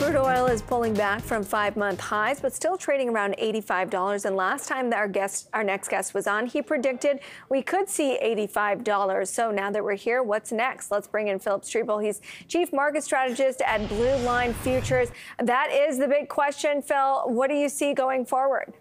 Crude oil is pulling back from 5-month highs, but still trading around $85. And last time our next guest was on, he predicted we could see $85. So now that we're here, what's next? Let's bring in Phillip Streible. He's Chief Market Strategist at Blue Line Futures. That is the big question, Phil. What do you see going forward?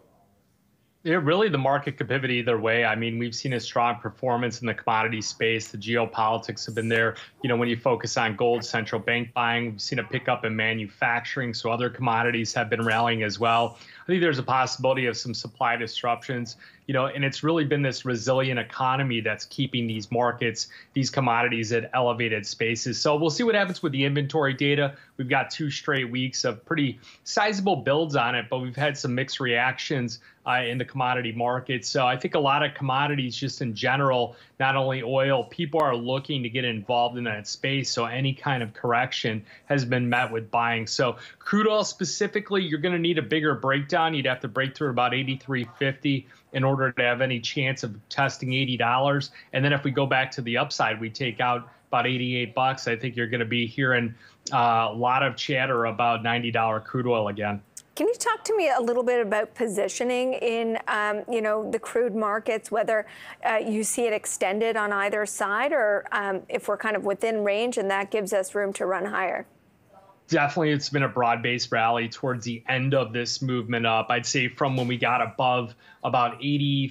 Yeah, really, the market could pivot either way. I mean, we've seen a strong performance in the commodity space. The geopolitics have been there. You know, when you focus on gold, central bank buying, we've seen a pickup in manufacturing. So other commodities have been rallying as well. I think there's a possibility of some supply disruptions, you know, and it's really been this resilient economy that's keeping these markets, these commodities at elevated spaces. So we'll see what happens with the inventory data. We've got 2 straight weeks of pretty sizable builds on it, but we've had some mixed reactions in the commodity market. So I think a lot of commodities just in general, not only oil, people are looking to get involved in that space. So any kind of correction has been met with buying. So crude oil specifically, you're going to need a bigger breakdown. You'd have to break through about 83.50 in order to have any chance of testing $80. And then if we go back to the upside, we take out about $88. I think you're going to be hearing a lot of chatter about $90 crude oil again. Can you talk to me a little bit about positioning in, the crude markets, whether you see it extended on either side or if we're kind of within range and that gives us room to run higher? Definitely, it's been a broad-based rally towards the end of this movement up. I'd say from when we got above about $83,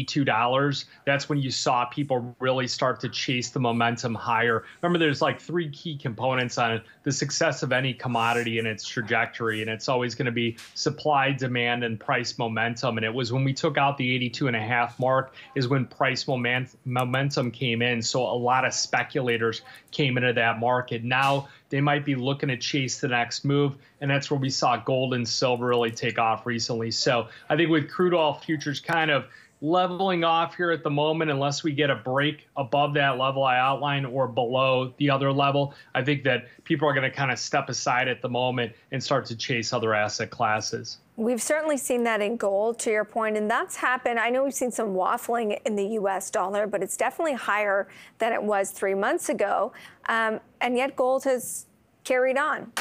$82, that's when you saw people really start to chase the momentum higher. Remember, there's like 3 key components on the success of any commodity and its trajectory, and it's always going to be supply, demand, and price momentum. And it was when we took out the 82.5 mark is when price momentum came in. So a lot of speculators came into that market. Now they might be looking to chase the next move, and that's where we saw gold and silver really take off recently. So I think with crude oil futures kind of leveling off here at the moment, unless we get a break above that level I outlined or below the other level, I think that people are going to kind of step aside at the moment and start to chase other asset classes. We've certainly seen that in gold, to your point, and that's happened. I know we've seen some waffling in the U.S. dollar, but it's definitely higher than it was 3 months ago, and yet gold has carried on.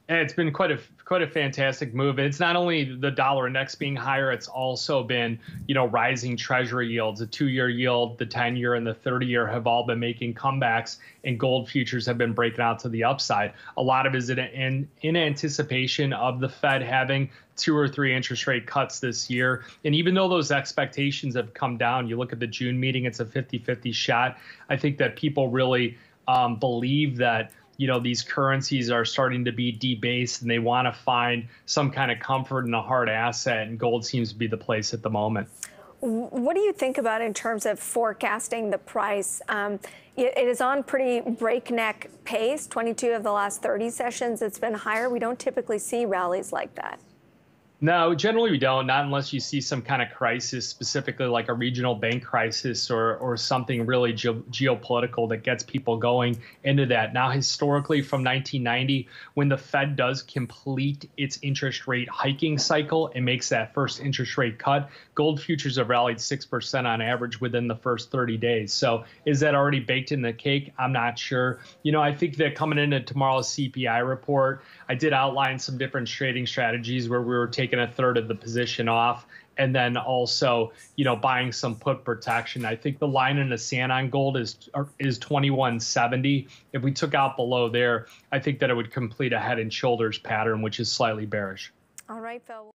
And it's been quite a fantastic move. It's not only the dollar index being higher, it's also been, rising treasury yields. The 2-year yield, the 10-year, and the 30-year have all been making comebacks, and gold futures have been breaking out to the upside. A lot of it is in anticipation of the Fed having 2 or 3 interest rate cuts this year. And even though those expectations have come down, you look at the June meeting, it's a 50-50 shot. I think that people really believe that these currencies are starting to be debased and they want to find some kind of comfort in a hard asset, and gold seems to be the place at the moment. What do you think about in terms of forecasting the price? It is on pretty breakneck pace. 22 of the last 30 sessions, it's been higher. We don't typically see rallies like that. No, generally we don't, not unless you see some kind of crisis, specifically like a regional bank crisis or something really geopolitical that gets people going into that. Now, historically, from 1990, when the Fed does complete its interest rate hiking cycle and makes that first interest rate cut, gold futures have rallied 6% on average within the first 30 days. So is that already baked in the cake? I'm not sure. I think that coming into tomorrow's CPI report, I did outline some different trading strategies where we were taking a third of the position off, and then also, buying some put protection. I think the line in the sand on gold is 2170. If we took out below there, I think that it would complete a head and shoulders pattern, which is slightly bearish. All right, Phil.